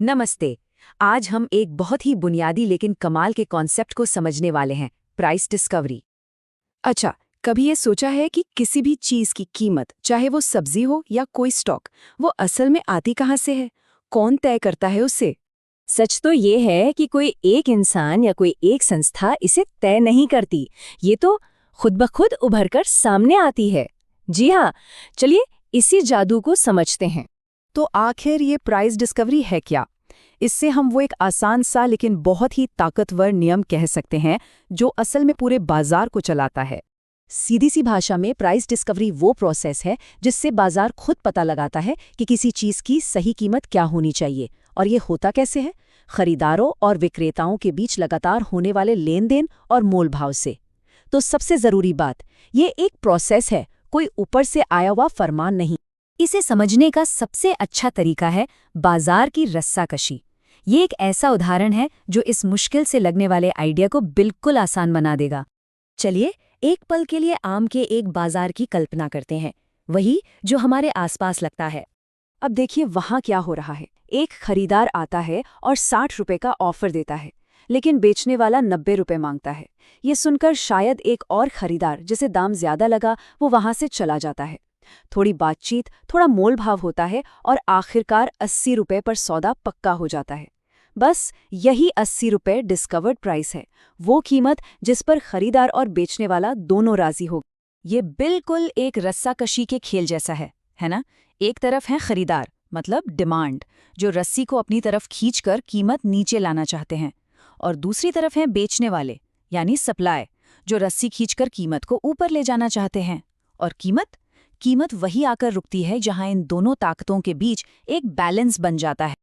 नमस्ते। आज हम एक बहुत ही बुनियादी लेकिन कमाल के कॉन्सेप्ट को समझने वाले हैं, प्राइस डिस्कवरी। अच्छा, कभी ये सोचा है कि किसी भी चीज की कीमत, चाहे वो सब्जी हो या कोई स्टॉक, वो असल में आती कहाँ से है? कौन तय करता है उसे? सच तो ये है कि कोई एक इंसान या कोई एक संस्था इसे तय नहीं करती। ये तो खुद ब खुद उभर कर सामने आती है। जी हाँ, चलिए इसी जादू को समझते हैं। तो आखिर ये प्राइस डिस्कवरी है क्या? इससे हम वो एक आसान सा लेकिन बहुत ही ताकतवर नियम कह सकते हैं जो असल में पूरे बाजार को चलाता है। सीधी सी भाषा में प्राइस डिस्कवरी वो प्रोसेस है जिससे बाजार खुद पता लगाता है कि किसी चीज़ की सही कीमत क्या होनी चाहिए। और ये होता कैसे है? खरीदारों और विक्रेताओं के बीच लगातार होने वाले लेन देन और मोल भाव से। तो सबसे ज़रूरी बात, ये एक प्रोसेस है, कोई ऊपर से आया हुआ फरमान नहीं। इसे समझने का सबसे अच्छा तरीका है बाजार की रस्साकशी। ये एक ऐसा उदाहरण है जो इस मुश्किल से लगने वाले आइडिया को बिल्कुल आसान बना देगा। चलिए एक पल के लिए आम के एक बाजार की कल्पना करते हैं, वही जो हमारे आसपास लगता है। अब देखिए वहाँ क्या हो रहा है। एक खरीदार आता है और 60 रुपए का ऑफर देता है, लेकिन बेचने वाला 90 रुपए मांगता है। ये सुनकर शायद एक और खरीदार, जिसे दाम ज्यादा लगा, वो वहां से चला जाता है। थोड़ी बातचीत, थोड़ा मोल भाव होता है और आखिरकार 80 रुपए पर सौदा पक्का हो जाता है। बस यही 80 रुपए डिस्कवर्ड प्राइस है, वो कीमत जिस पर खरीदार और बेचने वाला दोनों राजी हो। ये बिल्कुल एक रस्साकशी के खेल जैसा है ना? एक तरफ है खरीदार, मतलब डिमांड, जो रस्सी को अपनी तरफ खींचकर कीमत नीचे लाना चाहते हैं, और दूसरी तरफ है बेचने वाले, यानी सप्लाई, जो रस्सी खींचकर कीमत को ऊपर ले जाना चाहते हैं। और कीमत वही आकर रुकती है जहां इन दोनों ताकतों के बीच एक बैलेंस बन जाता है।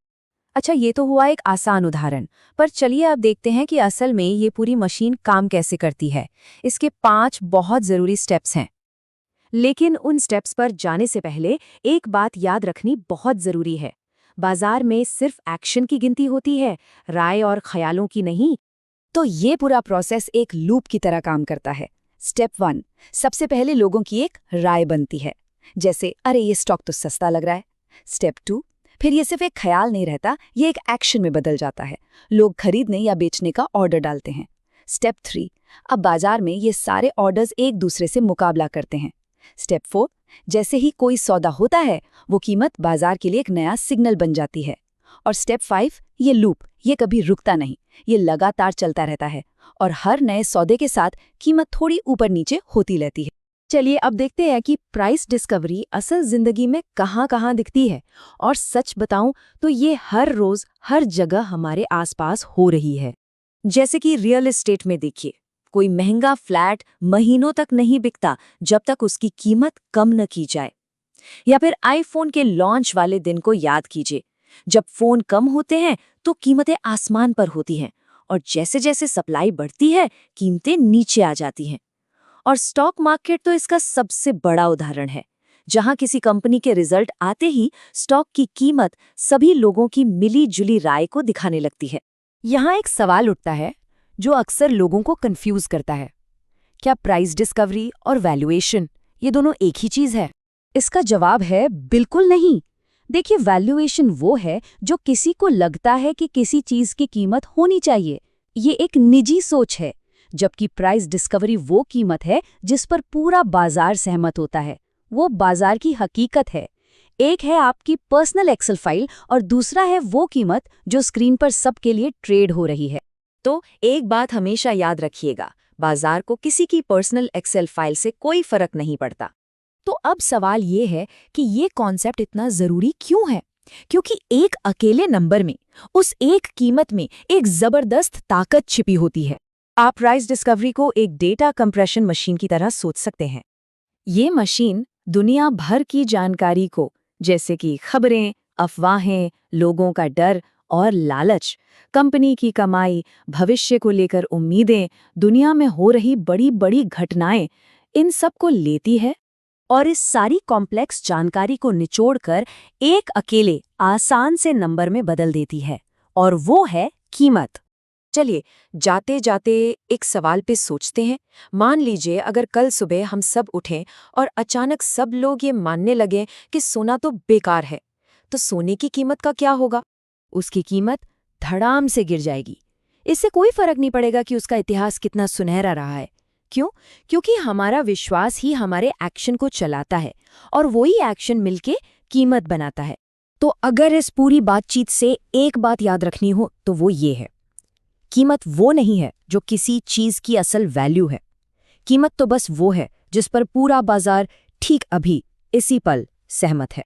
अच्छा, ये तो हुआ एक आसान उदाहरण, पर चलिए अब देखते हैं कि असल में ये पूरी मशीन काम कैसे करती है। इसके 5 बहुत ज़रूरी स्टेप्स हैं। लेकिन उन स्टेप्स पर जाने से पहले एक बात याद रखनी बहुत ज़रूरी है। बाजार में सिर्फ एक्शन की गिनती होती है, राय और ख्यालों की नहीं। तो ये पूरा प्रोसेस एक लूप की तरह काम करता है। स्टेप 1, सबसे पहले लोगों की एक राय बनती है, जैसे अरे ये स्टॉक तो सस्ता लग रहा है। स्टेप 2, फिर ये सिर्फ एक ख्याल नहीं रहता, ये एक एक्शन में बदल जाता है। लोग खरीदने या बेचने का ऑर्डर डालते हैं। स्टेप 3, अब बाजार में ये सारे ऑर्डर्स एक दूसरे से मुकाबला करते हैं। स्टेप 4, जैसे ही कोई सौदा होता है, वो कीमत बाजार के लिए एक नया सिग्नल बन जाती है। और स्टेप 5, ये लूप, ये कभी रुकता नहीं, ये लगातार चलता रहता है और हर नए सौदे के साथ कीमत थोड़ी ऊपर नीचे होती रहती है। चलिए अब देखते हैं कि प्राइस डिस्कवरी असल जिंदगी में कहाँ-कहाँ दिखती है। और सच बताऊं तो ये हर रोज हर जगह हमारे आसपास हो रही है। जैसे कि रियल एस्टेट में देखिए, कोई महंगा फ्लैट महीनों तक नहीं बिकता जब तक उसकी कीमत कम न की जाए। या फिर आईफोन के लॉन्च वाले दिन को याद कीजिए, जब फोन कम होते हैं तो कीमतें आसमान पर होती हैं, और जैसे जैसे सप्लाई बढ़ती है कीमतें नीचे आ जाती हैं। और स्टॉक मार्केट तो इसका सबसे बड़ा उदाहरण है, जहां किसी कंपनी के रिजल्ट आते ही स्टॉक की कीमत सभी लोगों की मिली जुली राय को दिखाने लगती है। यहाँ एक सवाल उठता है जो अक्सर लोगों को कंफ्यूज करता है। क्या प्राइस डिस्कवरी और वैल्यूएशन ये दोनों एक ही चीज है? इसका जवाब है बिल्कुल नहीं। देखिए, वैल्यूएशन वो है जो किसी को लगता है कि किसी चीज की कीमत होनी चाहिए। ये एक निजी सोच है, जबकि प्राइस डिस्कवरी वो कीमत है जिस पर पूरा बाजार सहमत होता है। वो बाजार की हकीकत है। एक है आपकी पर्सनल एक्सेल फाइल और दूसरा है वो कीमत जो स्क्रीन पर सबके लिए ट्रेड हो रही है। तो एक बात हमेशा याद रखिएगा, बाजार को किसी की पर्सनल एक्सेल फाइल से कोई फर्क नहीं पड़ता। तो अब सवाल ये है कि ये कॉन्सेप्ट इतना जरूरी क्यों है? क्योंकि एक अकेले नंबर में, उस एक कीमत में एक जबरदस्त ताकत छिपी होती है। आप प्राइस डिस्कवरी को एक डेटा कंप्रेशन मशीन की तरह सोच सकते हैं। ये मशीन दुनिया भर की जानकारी को, जैसे कि खबरें, अफवाहें, लोगों का डर और लालच, कंपनी की कमाई, भविष्य को लेकर उम्मीदें, दुनिया में हो रही बड़ी बड़ी घटनाएं, इन सब को लेती है और इस सारी कॉम्प्लेक्स जानकारी को निचोड़कर एक अकेले आसान से नंबर में बदल देती है, और वो है कीमत। चलिए जाते जाते एक सवाल पे सोचते हैं। मान लीजिए अगर कल सुबह हम सब उठें और अचानक सब लोग ये मानने लगें कि सोना तो बेकार है, तो सोने की कीमत का क्या होगा? उसकी कीमत धड़ाम से गिर जाएगी। इससे कोई फर्क नहीं पड़ेगा कि उसका इतिहास कितना सुनहरा रहा है। क्यों? क्योंकि हमारा विश्वास ही हमारे एक्शन को चलाता है और वही एक्शन मिलके कीमत बनाता है। तो अगर इस पूरी बातचीत से एक बात याद रखनी हो तो वो ये है, कीमत वो नहीं है जो किसी चीज की असल वैल्यू है। कीमत तो बस वो है जिस पर पूरा बाजार ठीक अभी इसी पल सहमत है।